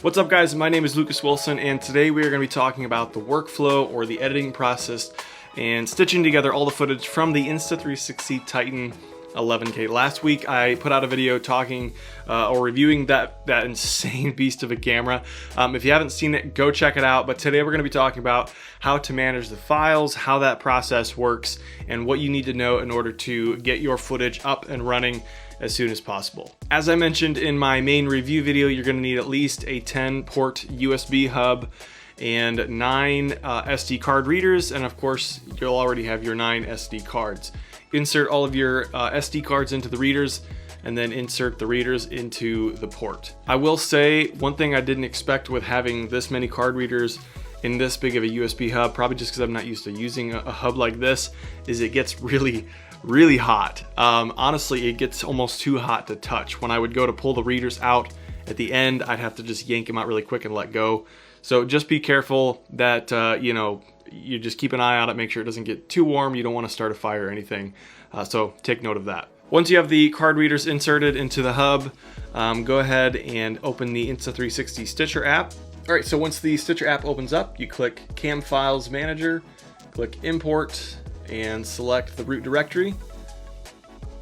What's up guys, my name is Lucas Wilson and today we are going to be talking about the workflow or the editing process and stitching together all the footage from the Insta360 Titan 11K. Last week I put out a video talking or reviewing that insane beast of a camera. If you haven't seen it, go check it out, but today we're going to be talking about how to manage the files, how that process works, and what you need to know in order to get your footage up and running as soon as possible. As I mentioned in my main review video, you're going to need at least a 10-port USB hub and 9 SD card readers, and of course you'll already have your 9 SD cards. Insert all of your SD cards into the readers and then insert the readers into the port. I will say one thing I didn't expect with having this many card readers in this big of a USB hub, probably just because I'm not used to using a hub like this, is it gets really hot. Honestly, it gets almost too hot to touch. When I would go to pull the readers out at the end, I'd have to just yank them out really quick and let go. So just be careful that you just keep an eye on it, make sure it doesn't get too warm. You don't want to start a fire or anything. So take note of that. Once you have the card readers inserted into the hub, go ahead and open the Insta360 Stitcher app. All right, so once the Stitcher app opens up, you click Cam Files Manager, click Import, and select the root directory.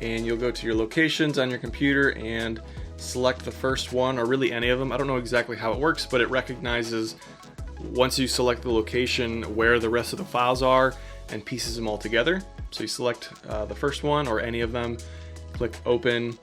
And you'll go to your locations on your computer and select the first one, or really any of them. I don't know exactly how it works, but it recognizes once you select the location where the rest of the files are and pieces them all together. So you select the first one or any of them, click open.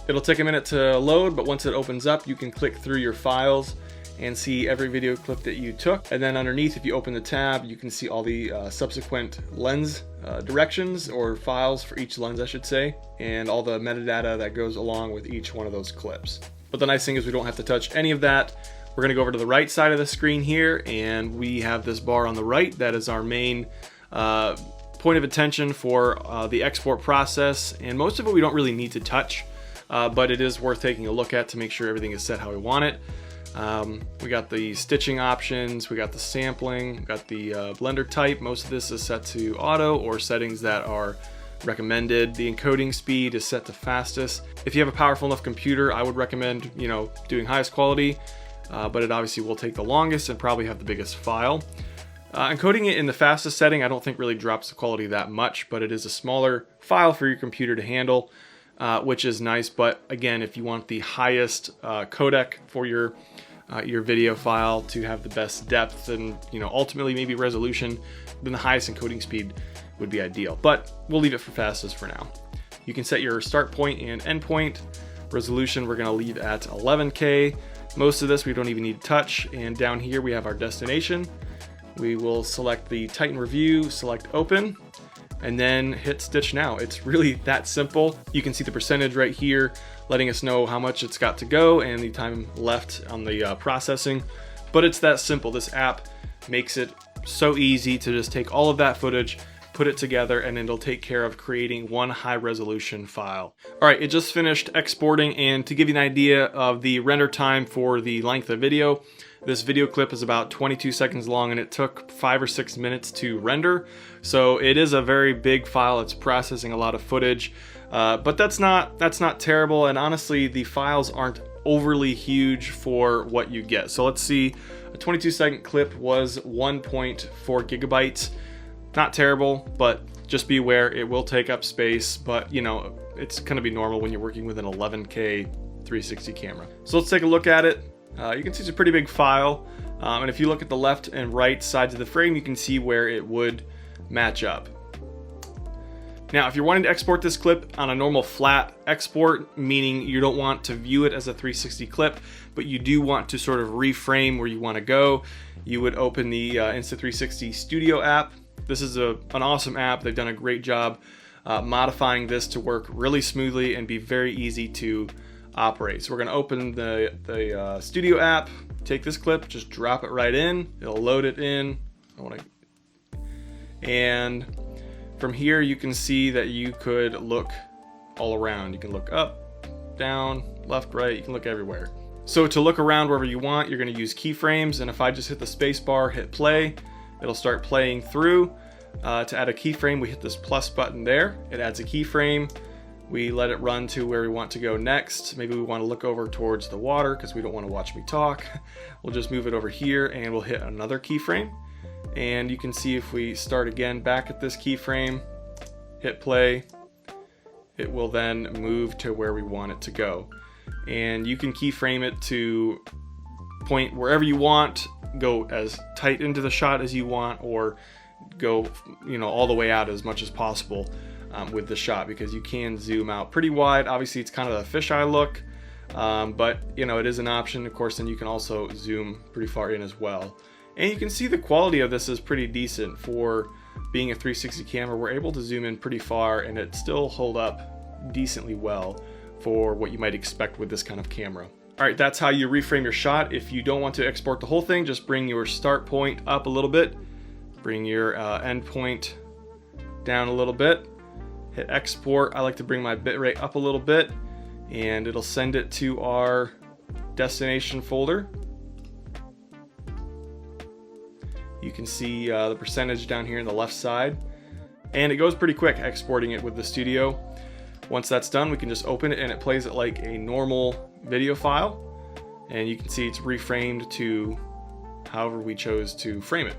It'll take a minute to load, but once it opens up, you can click through your files and see every video clip that you took. And then underneath, if you open the tab, you can see all the subsequent lens directions, or files for each lens, I should say, and all the metadata that goes along with each one of those clips. But the nice thing is we don't have to touch any of that. We're gonna go over to the right side of the screen here, and we have this bar on the right that is our main point of attention for the export process. And most of it we don't really need to touch, but it is worth taking a look at to make sure everything is set how we want it. We got the stitching options, we got the sampling, we got the blender type. Most of this is set to auto or settings that are recommended. The encoding speed is set to fastest. If you have a powerful enough computer, I would recommend, doing highest quality, but it obviously will take the longest and probably have the biggest file. Encoding it in the fastest setting I don't think really drops the quality that much, but it is a smaller file for your computer to handle, which is nice. But again, if you want the highest codec for your video file to have the best depth and ultimately maybe resolution, then the highest encoding speed would be ideal. But we'll leave it for fastest for now. You can set your start point and end point. Resolution we're going to leave at 11K. Most of this we don't even need to touch. And down here we have our destination. We will select the Titan review, select open, and then hit stitch now. It's really that simple. You can see the percentage right here letting us know how much it's got to go and the time left on the processing. But it's that simple. This app makes it so easy to just take all of that footage, put it together, and it'll take care of creating one high resolution file. All right, it just finished exporting, and to give you an idea of the render time for the length of video, this video clip is about 22 seconds long and it took 5 or 6 minutes to render. So it is a very big file. It's processing a lot of footage, but that's not terrible. And honestly, the files aren't overly huge for what you get. So let's see, a 22-second clip was 1.4 gigabytes. Not terrible, but just be aware it will take up space, but it's gonna be normal when you're working with an 11K 360 camera. So let's take a look at it. You can see it's a pretty big file, and if you look at the left and right sides of the frame, you can see where it would match up. Now, if you're wanting to export this clip on a normal flat export, meaning you don't want to view it as a 360 clip, but you do want to sort of reframe where you want to go, you would open the Insta360 Studio app. This is an awesome app. They've done a great job modifying this to work really smoothly and be very easy to operate. So we're going to open the Studio app, take this clip, just drop it right in. It'll load it in. And from here you can see that you could look all around. You can look up, down, left, right. You can look everywhere. So to look around wherever you want, you're going to use keyframes. And if I just hit the space bar, hit play, it'll start playing through. To add a keyframe, we hit this plus button there. It adds a keyframe. We let it run to where we want to go next. Maybe we want to look over towards the water because we don't want to watch me talk. We'll just move it over here and we'll hit another keyframe. And you can see if we start again back at this keyframe, hit play, it will then move to where we want it to go. And you can keyframe it to point wherever you want, go as tight into the shot as you want, or go, you know, all the way out as much as possible with the shot, because you can zoom out pretty wide. Obviously it's kind of a fisheye look, but you know, it is an option. Of course, then you can also zoom pretty far in as well. And you can see the quality of this is pretty decent for being a 360 camera. We're able to zoom in pretty far and it still hold up decently well for what you might expect with this kind of camera. All right, that's how you reframe your shot. If you don't want to export the whole thing, just bring your start point up a little bit, bring your end point down a little bit, hit export. I like to bring my bitrate up a little bit and it'll send it to our destination folder. You can see the percentage down here on the left side, and it goes pretty quick exporting it with the studio. Once that's done, we can just open it and it plays it like a normal video file, and you can see it's reframed to however we chose to frame it.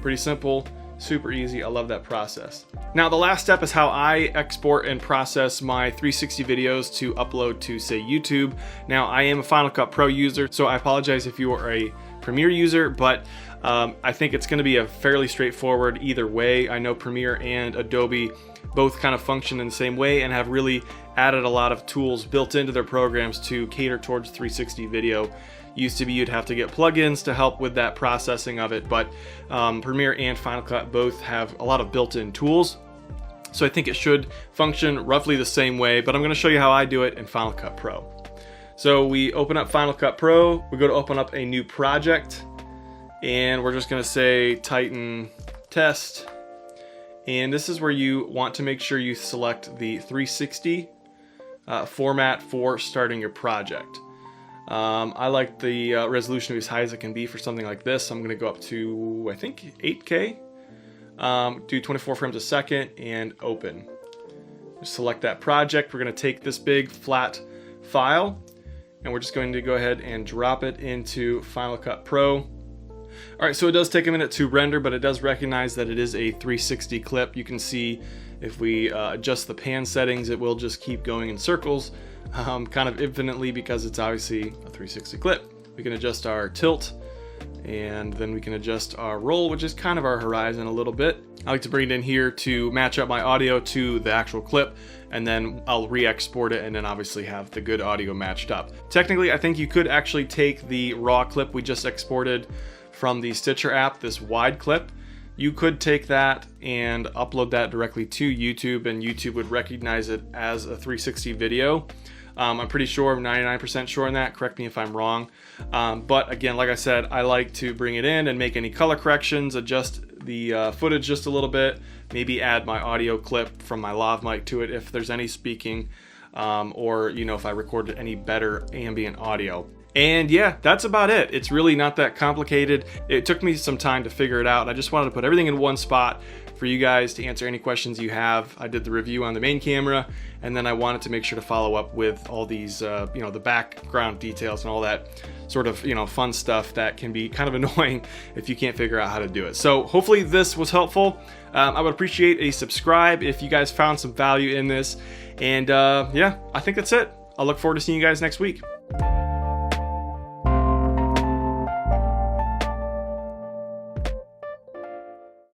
Pretty simple, super easy. I love that process. Now the last step is how I export and process my 360 videos to upload to, say, YouTube. Now I am a Final Cut Pro user, so I apologize if you are a Premiere user, but I think it's going to be a fairly straightforward either way. I know Premiere and Adobe both kind of function in the same way and have really added a lot of tools built into their programs to cater towards 360 video. Used to be you'd have to get plugins to help with that processing of it, but Premiere and Final Cut both have a lot of built-in tools. So I think it should function roughly the same way, but I'm going to show you how I do it in Final Cut Pro. So we open up Final Cut Pro, we go to open up a new project, and we're just going to say Titan Test. And this is where you want to make sure you select the 360 format for starting your project. I like the resolution to be as high as it can be for something like this. I'm going to go up to, I think, 8K. Do 24 frames a second and open. Just select that project. We're going to take this big flat file and we're just going to go ahead and drop it into Final Cut Pro. Alright, so it does take a minute to render, but it does recognize that it is a 360 clip. You can see if we adjust the pan settings, it will just keep going in circles, kind of infinitely, because it's obviously a 360 clip. We can adjust our tilt, and then we can adjust our roll, which is kind of our horizon a little bit. I like to bring it in here to match up my audio to the actual clip, and then I'll re-export it and then obviously have the good audio matched up. Technically, I think you could actually take the raw clip we just exported from the Stitcher app, this wide clip. You could take that and upload that directly to YouTube, and YouTube would recognize it as a 360 video. I'm pretty sure, I'm 99% sure on that, correct me if I'm wrong. But again, like I said, I like to bring it in and make any color corrections, adjust the footage just a little bit, maybe add my audio clip from my lav mic to it if there's any speaking, or you know, if I recorded any better ambient audio. And yeah, that's about it. It's really not that complicated. It took me some time to figure it out, and I just wanted to put everything in one spot for you guys to answer any questions you have. I did the review on the main camera, and then I wanted to make sure to follow up with all these, you know, the background details and all that sort of, you know, fun stuff that can be kind of annoying if you can't figure out how to do it. So hopefully this was helpful. I would appreciate a subscribe if you guys found some value in this. And yeah, I think that's it. I'll look forward to seeing you guys next week.